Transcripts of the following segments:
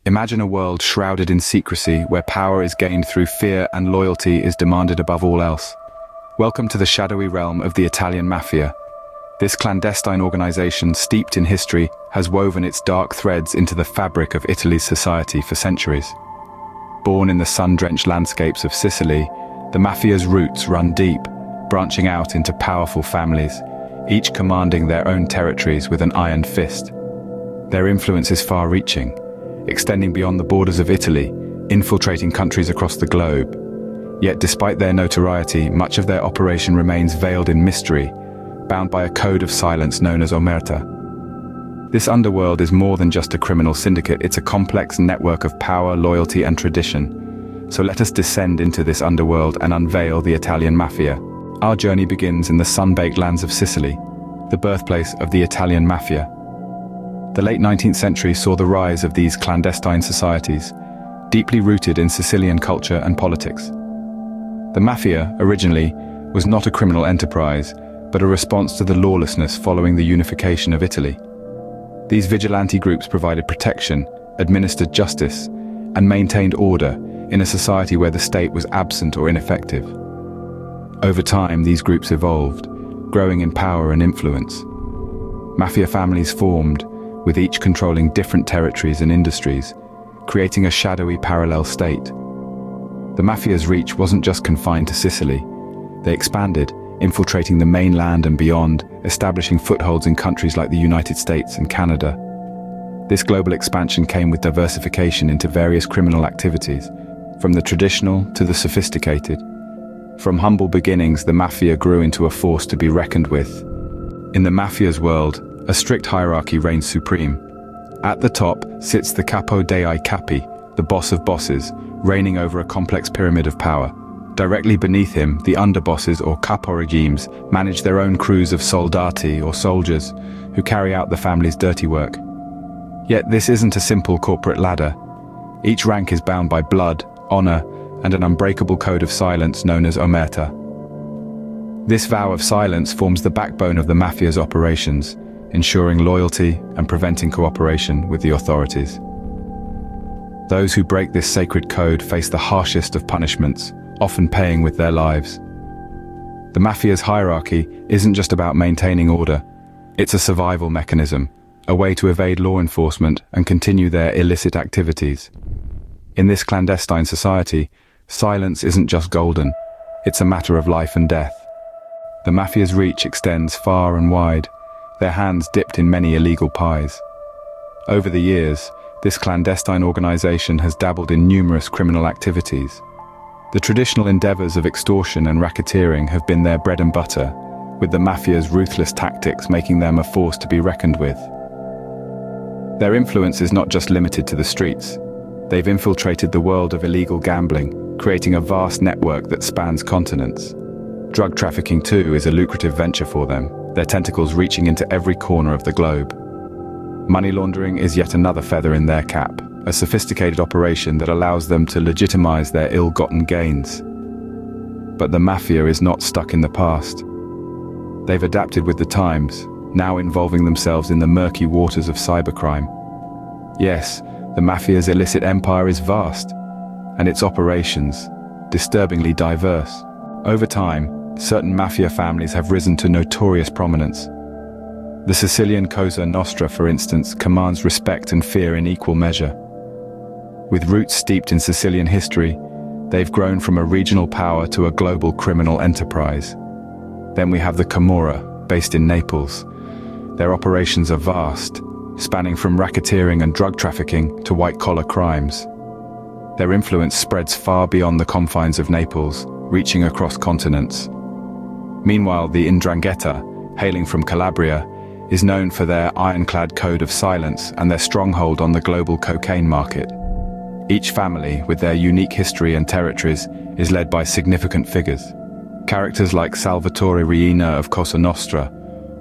Imagine a world shrouded in secrecy where power is gained through fear and loyalty is demanded above all else. Welcome to the shadowy realm of the Italian Mafia. This clandestine organization, steeped in history, has woven its dark threads into the fabric of Italy's society for centuries. Born in the sun-drenched landscapes of Sicily, the Mafia's roots run deep, branching out into powerful families, each commanding their own territories with an iron fist. Their influence is far-reaching, extending beyond the borders of Italy, infiltrating countries across the globe. Yet despite their notoriety, much of their operation remains veiled in mystery, bound by a code of silence known as Omerta. This underworld is more than just a criminal syndicate, it's a complex network of power, loyalty, and tradition. So let us descend into this underworld and unveil the Italian Mafia. Our journey begins in the sun-baked lands of Sicily, the birthplace of the Italian Mafia. The late 19th century saw the rise of these clandestine societies, deeply rooted in Sicilian culture and politics. The Mafia, originally, was not a criminal enterprise, but a response to the lawlessness following the unification of Italy. These vigilante groups provided protection, administered justice, and maintained order in a society where the state was absent or ineffective. Over time, these groups evolved, growing in power and influence. Mafia families formed, with each controlling different territories and industries, creating a shadowy parallel state. The Mafia's reach wasn't just confined to Sicily. They expanded, infiltrating the mainland and beyond, establishing footholds in countries like the United States and Canada. This global expansion came with diversification into various criminal activities, from the traditional to the sophisticated. From humble beginnings, the Mafia grew into a force to be reckoned with. In the Mafia's world, a strict hierarchy reigns supreme. At the top sits the Capo dei Capi, the boss of bosses, reigning over a complex pyramid of power. Directly beneath him, the underbosses or capo regimes manage their own crews of soldati or soldiers who carry out the family's dirty work. Yet this isn't a simple corporate ladder. Each rank is bound by blood, honor, and an unbreakable code of silence known as Omerta. This vow of silence forms the backbone of the Mafia's operations, ensuring loyalty and preventing cooperation with the authorities. Those who break this sacred code face the harshest of punishments, often paying with their lives. The Mafia's hierarchy isn't just about maintaining order, it's a survival mechanism, a way to evade law enforcement and continue their illicit activities. In this clandestine society, silence isn't just golden, it's a matter of life and death. The Mafia's reach extends far and wide, their hands dipped in many illegal pies. Over the years, this clandestine organization has dabbled in numerous criminal activities. The traditional endeavors of extortion and racketeering have been their bread and butter, with the Mafia's ruthless tactics making them a force to be reckoned with. Their influence is not just limited to the streets. They've infiltrated the world of illegal gambling, creating a vast network that spans continents. Drug trafficking, too, is a lucrative venture for them, their tentacles reaching into every corner of the globe. Money laundering is yet another feather in their cap, a sophisticated operation that allows them to legitimize their ill-gotten gains. But the Mafia is not stuck in the past. They've adapted with the times, now involving themselves in the murky waters of cybercrime. Yes, the Mafia's illicit empire is vast, and its operations disturbingly diverse. Over time, certain Mafia families have risen to notorious prominence. The Sicilian Cosa Nostra, for instance, commands respect and fear in equal measure. With roots steeped in Sicilian history, they've grown from a regional power to a global criminal enterprise. Then we have the Camorra, based in Naples. Their operations are vast, spanning from racketeering and drug trafficking to white-collar crimes. Their influence spreads far beyond the confines of Naples, reaching across continents. Meanwhile, the 'Ndrangheta, hailing from Calabria, is known for their ironclad code of silence and their stronghold on the global cocaine market. Each family, with their unique history and territories, is led by significant figures. Characters like Salvatore Riina of Cosa Nostra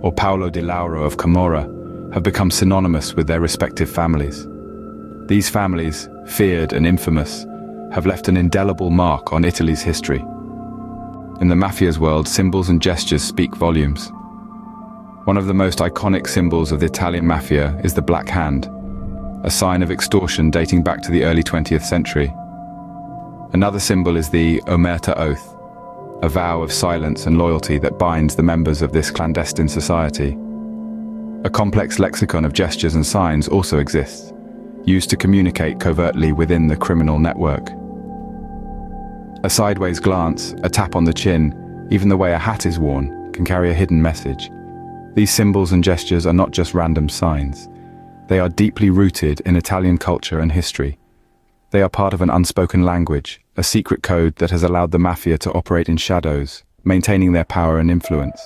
or Paolo Di Lauro of Camorra have become synonymous with their respective families. These families, feared and infamous, have left an indelible mark on Italy's history. In the Mafia's world, symbols and gestures speak volumes. One of the most iconic symbols of the Italian Mafia is the Black Hand, a sign of extortion dating back to the early 20th century. Another symbol is the Omerta oath, a vow of silence and loyalty that binds the members of this clandestine society. A complex lexicon of gestures and signs also exists, used to communicate covertly within the criminal network. A sideways glance, a tap on the chin, even the way a hat is worn, can carry a hidden message. These symbols and gestures are not just random signs. They are deeply rooted in Italian culture and history. They are part of an unspoken language, a secret code that has allowed the Mafia to operate in shadows, maintaining their power and influence.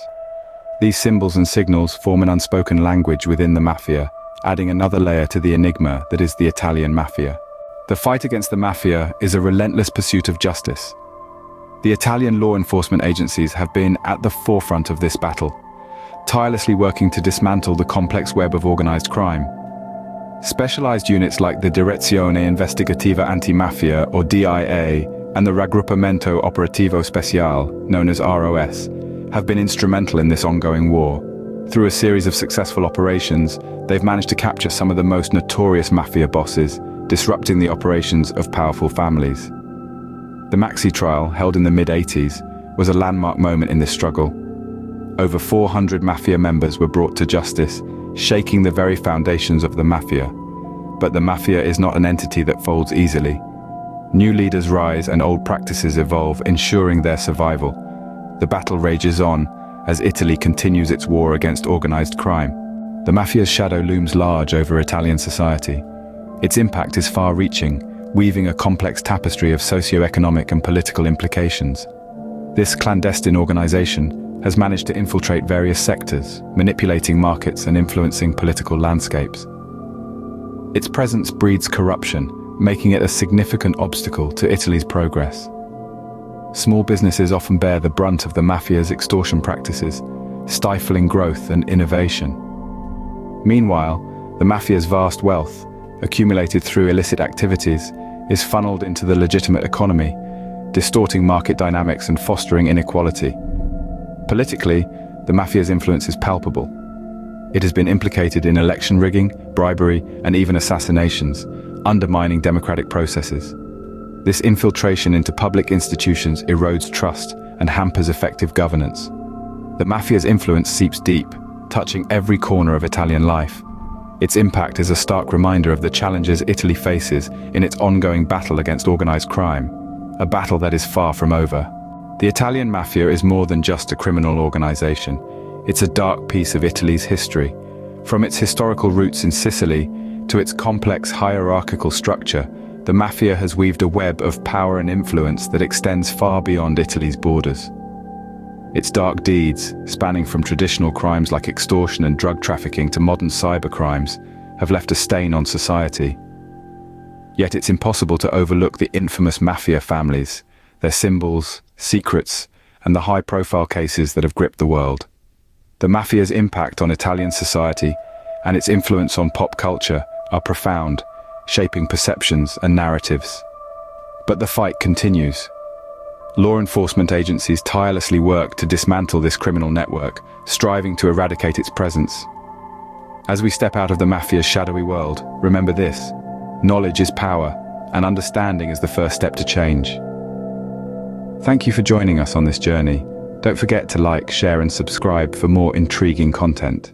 These symbols and signals form an unspoken language within the Mafia, adding another layer to the enigma that is the Italian Mafia. The fight against the Mafia is a relentless pursuit of justice. The Italian law enforcement agencies have been at the forefront of this battle, tirelessly working to dismantle the complex web of organized crime. Specialized units like the Direzione Investigativa Antimafia, or DIA, and the Raggruppamento Operativo Speciale, known as ROS, have been instrumental in this ongoing war. Through a series of successful operations, they've managed to capture some of the most notorious Mafia bosses, disrupting the operations of powerful families. The Maxi trial, held in the mid-80s, was a landmark moment in this struggle. Over 400 Mafia members were brought to justice, shaking the very foundations of the Mafia. But the Mafia is not an entity that folds easily. New leaders rise and old practices evolve, ensuring their survival. The battle rages on as Italy continues its war against organized crime. The Mafia's shadow looms large over Italian society. Its impact is far-reaching, weaving a complex tapestry of socio-economic and political implications. This clandestine organization has managed to infiltrate various sectors, manipulating markets and influencing political landscapes. Its presence breeds corruption, making it a significant obstacle to Italy's progress. Small businesses often bear the brunt of the Mafia's extortion practices, stifling growth and innovation. Meanwhile, the Mafia's vast wealth, accumulated through illicit activities, is funneled into the legitimate economy, distorting market dynamics and fostering inequality. Politically, the Mafia's influence is palpable. It has been implicated in election rigging, bribery, and even assassinations, undermining democratic processes. This infiltration into public institutions erodes trust and hampers effective governance. The Mafia's influence seeps deep, touching every corner of Italian life. Its impact is a stark reminder of the challenges Italy faces in its ongoing battle against organized crime, a battle that is far from over. The Italian Mafia is more than just a criminal organization. It's a dark piece of Italy's history. From its historical roots in Sicily to its complex hierarchical structure, the Mafia has weaved a web of power and influence that extends far beyond Italy's borders. Its dark deeds, spanning from traditional crimes like extortion and drug trafficking to modern cybercrimes, have left a stain on society. Yet it's impossible to overlook the infamous Mafia families, their symbols, secrets, and the high-profile cases that have gripped the world. The Mafia's impact on Italian society and its influence on pop culture are profound, shaping perceptions and narratives. But the fight continues. Law enforcement agencies tirelessly work to dismantle this criminal network, striving to eradicate its presence. As we step out of the Mafia's shadowy world, remember this: knowledge is power, and understanding is the first step to change. Thank you for joining us on this journey. Don't forget to like, share, and subscribe for more intriguing content.